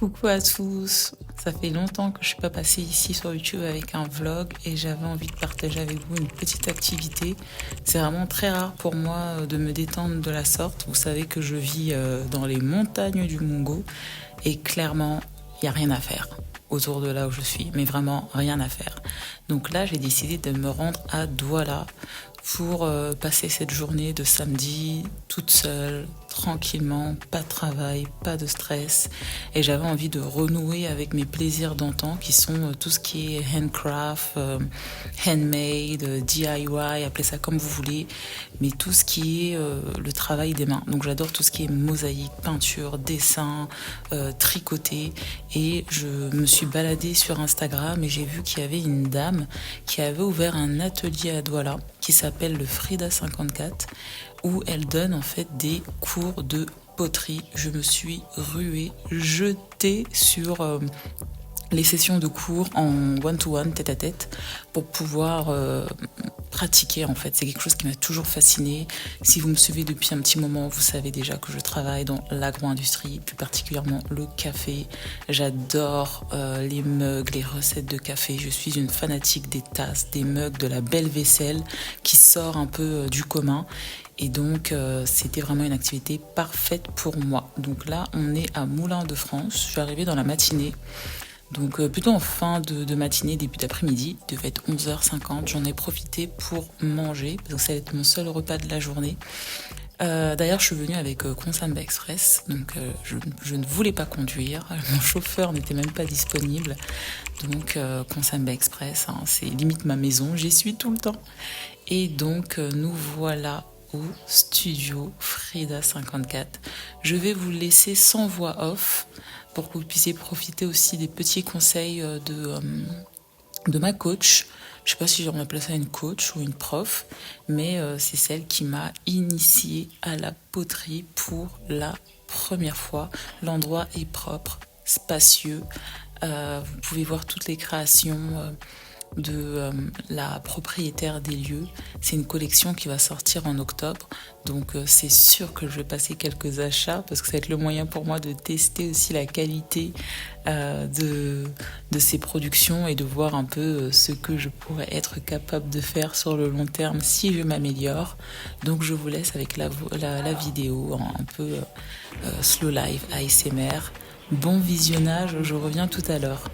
Coucou à tous, ça fait longtemps que je suis pas passée ici sur YouTube avec un vlog et j'avais envie de partager avec vous une petite activité. C'est vraiment très rare pour moi de me détendre de la sorte. Vous savez que je vis dans les montagnes du Mongo et clairement, il n'y a rien à faire autour de là où je suis, mais vraiment rien à faire. Donc là, j'ai décidé de me rendre à Douala pour passer cette journée de samedi toute seule, tranquillement, pas de travail, pas de stress. Et j'avais envie de renouer avec mes plaisirs d'antan qui sont tout ce qui est handcraft, handmade, DIY, appelez ça comme vous voulez, mais tout ce qui est le travail des mains. Donc j'adore tout ce qui est mosaïque, peinture, dessin, tricoter. Et je me suis baladée sur Instagram et j'ai vu qu'il y avait une dame qui avait ouvert un atelier à Douala qui s'appelle le Frida 54 où elle donne en fait des cours de poterie. Je me suis ruée, jetée sur les sessions de cours en one-to-one, tête-à-tête, pour pouvoir pratiquer en fait. C'est quelque chose qui m'a toujours fascinée. Si vous me suivez depuis un petit moment, vous savez déjà que je travaille dans l'agro-industrie, plus particulièrement le café. J'adore les mugs, les recettes de café. Je suis une fanatique des tasses, des mugs, de la belle vaisselle qui sort un peu du commun. Et donc, c'était vraiment une activité parfaite pour moi. Donc là, on est à Moulins de France. Je suis arrivée dans la matinée. Donc plutôt en fin de matinée, début d'après-midi, il devait être 11h50. J'en ai profité pour manger, parce que ça va être mon seul repas de la journée. D'ailleurs, je suis venue avec Consamba Express, donc je ne voulais pas conduire. Mon chauffeur n'était même pas disponible. Donc Consamba Express, hein, c'est limite ma maison, j'y suis tout le temps. Et donc nous voilà au studio Frida 54. Je vais vous laisser sans voix off pour que vous puissiez profiter aussi des petits conseils de ma coach. Je ne sais pas si on appelle ça une coach ou une prof, mais c'est celle qui m'a initiée à la poterie pour la première fois. L'endroit est propre, spacieux. Vous pouvez voir toutes les créations de la propriétaire des lieux. C'est une collection qui va sortir en octobre. Donc c'est sûr que je vais passer quelques achats parce que ça va être le moyen pour moi de tester aussi la qualité de ces productions et de voir un peu ce que je pourrais être capable de faire sur le long terme si je m'améliore. Donc je vous laisse avec la vidéo un peu slow live ASMR. Bon visionnage, je reviens tout à l'heure.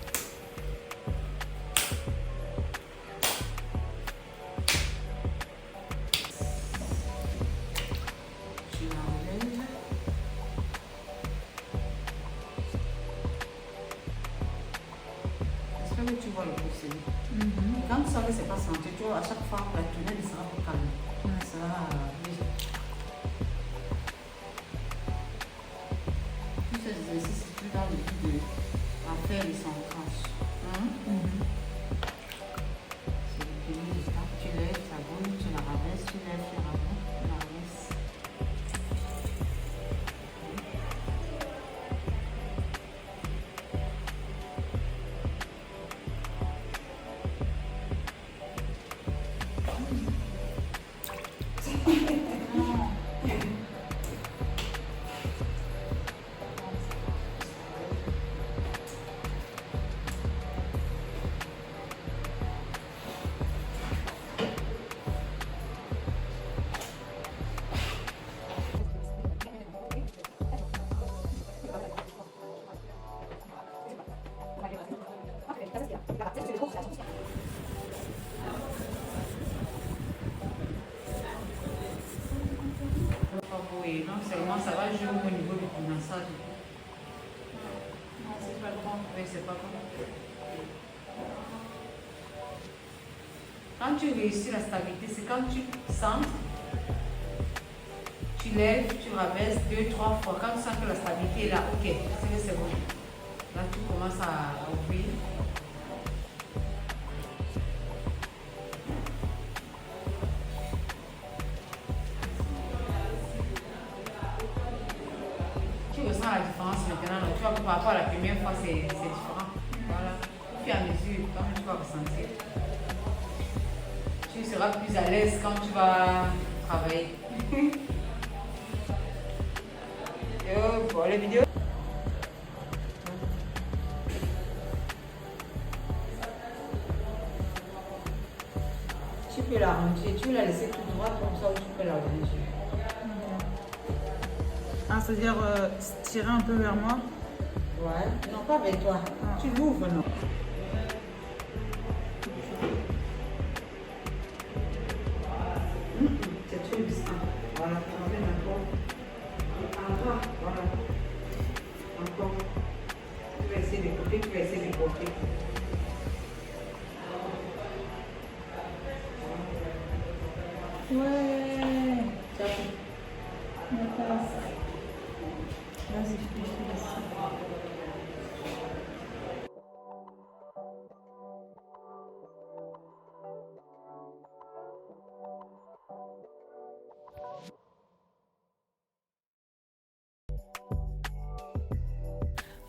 Tu vois le procédé. Quand tu sens que c'est pas santé, tu vois, à chaque fois, la tunnel sera plus calme. Ça sera léger. Tous ces exercices, c'est plus dans le but de faire les centrages. C'est le premier étape. Tu lèves, ça bouge, tu la rabaisses, tu lèves, tu la rabaisses. Oui, non seulement ça va jouer au niveau du massage. Non, c'est pas grand. Oui, c'est pas grand. Quand tu réussis la stabilité, c'est quand tu centres, tu lèves, tu rabaisses 2-3 fois. Quand tu sens que la stabilité est là, ok, c'est bon. Là, tu commences à ouvrir. Tu ressens la différence maintenant. Tu vois que par rapport à la première fois, c'est différent. Voilà. Au fur et à mesure, quand tu vas ressentir, tu seras plus à l'aise quand tu vas travailler. Yo, pour les vidéos. peux l'arrondir. Tu veux la laisser tout droit comme ça ou tu peux l'arrondir. Ah, c'est-à-dire tirer un peu vers moi? Ouais. Non, pas avec toi. Tu l'ouvres, non? C'est trop distant. Voilà, tu emmènes encore. Encore, voilà. Encore. Tu vas essayer de couper, tu vas essayer de couper. Ouais. Tu as fait. Vas-y, je fais ça.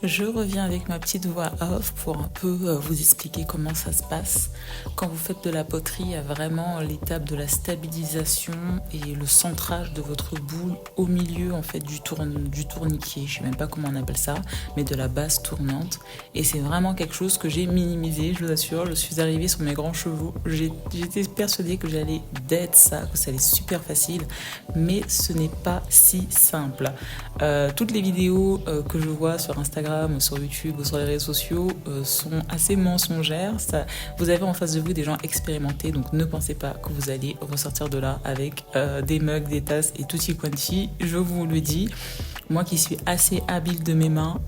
Je reviens avec ma petite voix off pour un peu vous expliquer comment ça se passe. Quand vous faites de la poterie, il y a vraiment l'étape de la stabilisation et le centrage de votre boule au milieu en fait du tourniquet. Je sais même pas comment on appelle ça, mais de la base tournante. Et c'est vraiment quelque chose que j'ai minimisé, je vous assure. Je suis arrivée sur mes grands chevaux. J'étais persuadée que j'allais d'être ça, que ça allait super facile, mais ce n'est pas si simple. Toutes les vidéos que je vois sur Instagram, sur YouTube ou sur les réseaux sociaux sont assez mensongères. Vous avez en face de vous des gens expérimentés, donc ne pensez pas que vous allez ressortir de là avec des mugs, des tasses et tutti quanti. Je vous le dis, moi qui suis assez habile de mes mains,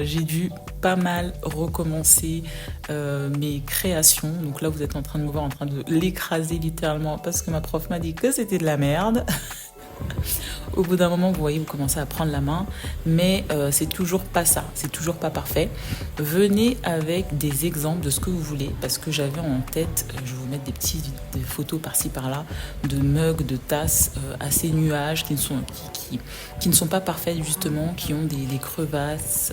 j'ai dû pas mal recommencer mes créations. Donc là, vous êtes en train de me voir en train de l'écraser littéralement parce que ma prof m'a dit que c'était de la merde. Au bout d'un moment, vous voyez, vous commencez à prendre la main, mais c'est toujours pas ça, c'est toujours pas parfait. Venez avec des exemples de ce que vous voulez, parce que j'avais en tête, je vais vous mettre des photos par-ci par-là, de mugs, de tasses assez nuages, qui ne sont pas parfaites justement, qui ont des crevasses,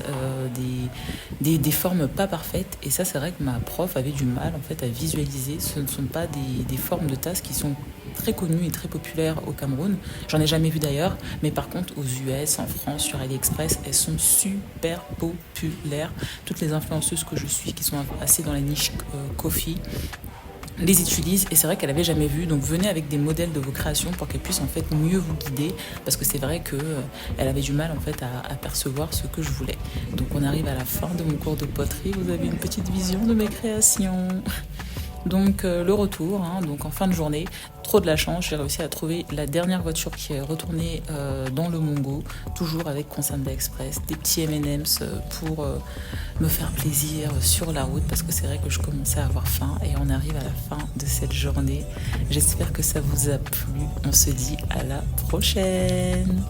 des formes pas parfaites. Et ça, c'est vrai que ma prof avait du mal en fait à visualiser. Ce ne sont pas des formes de tasses qui sont très connues et très populaires au Cameroun. J'en ai jamais vu d'ailleurs, mais par contre aux US, en France, sur AliExpress, elles sont super populaires. Toutes les influenceuses que je suis, qui sont assez dans la niche coffee, les utilisent et c'est vrai qu'elle avait jamais vu, donc venez avec des modèles de vos créations pour qu'elle puisse en fait mieux vous guider, parce que c'est vrai que elle avait du mal en fait à percevoir ce que je voulais. Donc on arrive à la fin de mon cours de poterie, vous avez une petite vision de mes créations. Donc le retour, donc en fin de journée, trop de la chance, j'ai réussi à trouver la dernière voiture qui est retournée dans le Mongo, toujours avec Consambi Express, des petits M&M's pour me faire plaisir sur la route, parce que c'est vrai que je commençais à avoir faim et on arrive à la fin de cette journée. J'espère que ça vous a plu, on se dit à la prochaine.